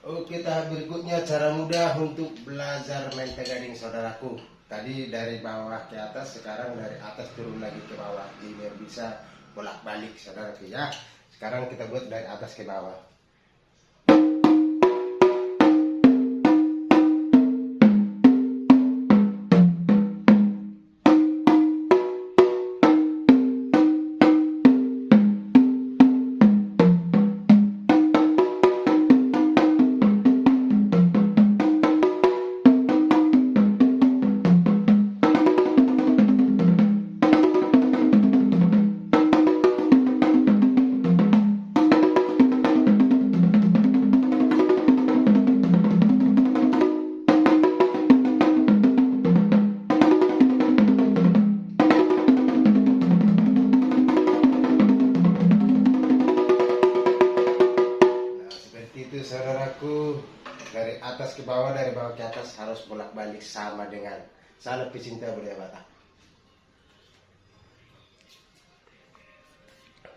Oke, tahap berikutnya cara mudah untuk belajar main pegading saudaraku. Tadi dari bawah ke atas, sekarang dari atas turun lagi ke bawah. Jadi biar bisa bolak-balik saudaraku ya. Sekarang kita buat dari atas ke bawah. Itu saudaraku, dari atas ke bawah, dari bawah ke atas harus bolak-balik sama dengan salah pecinta budaya Batak.